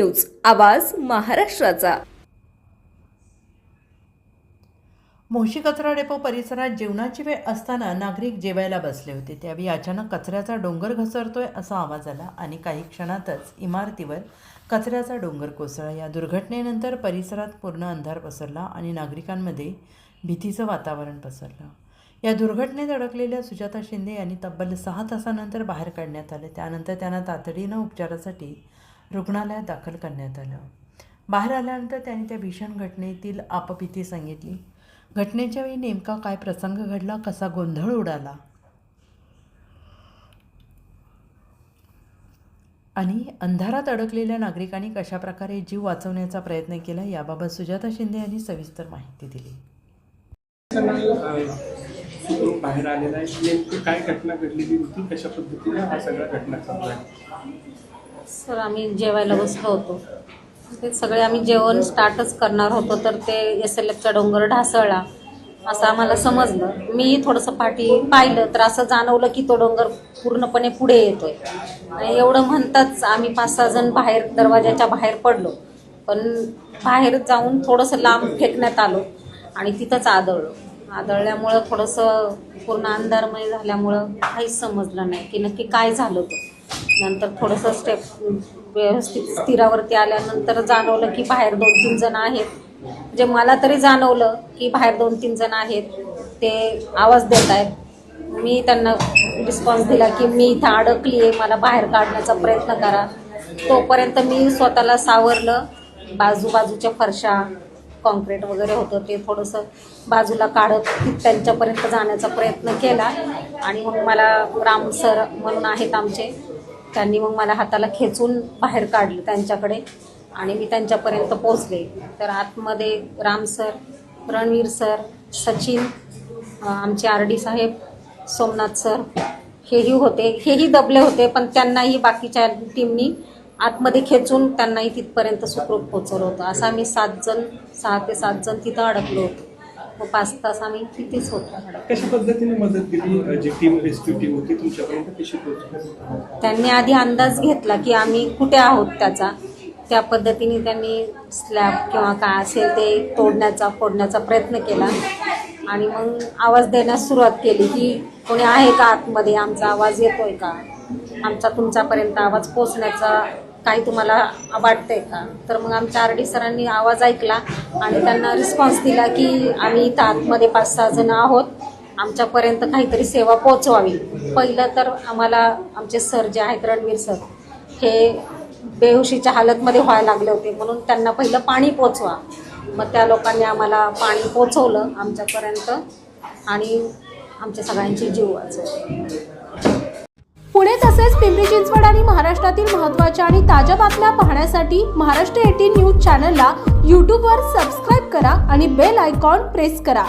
News, आवाज महाराष्ट्राचा। मोशी कचरा डेपो परिसरात जेवणाची वेळ असताना नागरिक जेवायला बसले होते। त्यावेळी अचानक कचऱ्याचा डोंगर घसरतोय असा आवाज आला आणि काही क्षणातच इमारतीवर कचऱ्याचा डोंगर कोसळला। या दुर्घटनेनंतर परिसरात पूर्ण अंधार पसरला आणि नागरिकांमध्ये भीतीचं वातावरण पसरलं। या दुर्घटनेत अडकलेल्या सुजाता शिंदे यांनी तब्बल 6 तासानंतर बाहेर काढण्यात आले। त्यानंतर त्यांना तातडीनं उपचारासाठी रुग्णालयात दाखल करण्यात आलं। बाहेर आल्यानंतर त्यांनी त्या भीषण घटनेतील आपबीती सांगितली। घटनेच्या वेळी नेमका काय प्रसंग घडला, कसा गोंधळ उडाला आणि अंधारात अडकलेल्या नागरिकांनी कशा प्रकारे जीव वाचवण्याचा प्रयत्न केला, याबाबत सुजाता शिंदे यांनी सविस्तर माहिती दिली। बाहेर आलेला आहे, नेमकं काय घटना घडलेली होती, कशा पद्धतीने हा सगळा घटना चालू आहे? सर, आम्ही जेवायला बसलो होतो। ते सगळे आम्ही जेवण स्टार्टच करणार होतो, तर ते SLFचा डोंगर ढासळला असं आम्हाला समजलं। मी थोडंसं पाठी पाहिलं तर असं जाणवलं की तो डोंगर पूर्णपणे पुढे येतोय आणि एवढं म्हणताच आम्ही 5-6 जण बाहेर दरवाजाच्या बाहेर पडलो। पण बाहेर जाऊन थोडंसं लांब फेकण्यात आलो आणि तिथंच आदळल्यामुळं थोडंसं पूर्ण अंधारमय झाल्यामुळं काहीच समजलं नाही की नक्की काय झालं होतं। नंतर थोडंसं स्टेप व्यवस्थित स्थिरावरती आल्यानंतर जाणवलं की बाहेर 2-3 जण आहेत। म्हणजे मला तरी जाणवलं की बाहेर 2-3 जण आहेत, ते आवाज देत आहेत। मी त्यांना रिस्पॉन्स दिला की मी इथं अडकली आहे, मला बाहेर काढण्याचा प्रयत्न करा। तोपर्यंत मी स्वतःला सावरलं। बाजूच्या फरशा, कॉन्क्रीट वगैरे होतं ते थोडंसं बाजूला काढत त्यांच्यापर्यंत जाण्याचा प्रयत्न केला आणि मग मला राम सर म्हणून आहेत आमचे, त्यांनी मग मला हाताला खेचून बाहेर काढलं त्यांच्याकडे आणि मी त्यांच्यापर्यंत पोहोचले। तर आतमध्ये राम सर, रणवीर सर, सचिन, आमचे RD साहेब, सोमनाथ सर हेही होते। हेही दबले होते, पण त्यांनाही बाकीच्या टीमनी आतमध्ये खेचून त्यांनाही तिथपर्यंत सुखरूप पोहोचवलं होतं। असं आम्ही 6 ते 7 जण तिथं अडकलो होतो। मग 5 तास आम्ही तिथेच होतो। कशा पद्धतीने मदत केली जी टीम, रेस्क्यू टीम होती तुमच्यापर्यंत, कशी पोहोचली? त्यांनी आधी अंदाज घेतला की आम्ही कुठे आहोत त्याचा, त्या पद्धतीने त्यांनी स्लॅब किंवा काय असेल ते फोडण्याचा प्रयत्न केला आणि मग आवाज देण्यास सुरुवात केली की कोणी आहे का आतमध्ये, आमचा आवाज येतोय का, आमचा तुमच्यापर्यंत आवाज पोचण्याचा काही तुम्हाला वाटतंय का। तर मग आमच्या RD सरांनी आवाज ऐकला आणि त्यांना रिस्पॉन्स दिला की आम्ही इथं आतमध्ये 5-6 जण आहोत, आमच्यापर्यंत काहीतरी सेवा पोचवावी। पहिलं तर आम्हाला आमचे सर जे आहेत, रणवीर सर, हे बेहोशीच्या हालतमध्ये व्हायला लागले होते, म्हणून त्यांना पहिलं पाणी पोचवा। मग त्या लोकांनी आम्हाला पाणी पोचवलं आमच्यापर्यंत आणि आमच्या सगळ्यांची जीव वाचवले। पुणे तसेच पिंपरी चिंचवड आणि महाराष्ट्रातील महत्त्वाच्या आणि ताज्या बातम्या पाहण्यासाठी महाराष्ट्र 18 न्यूज चॅनलला यूट्यूबवर सबस्क्राईब करा आणि बेल आयकॉन प्रेस करा।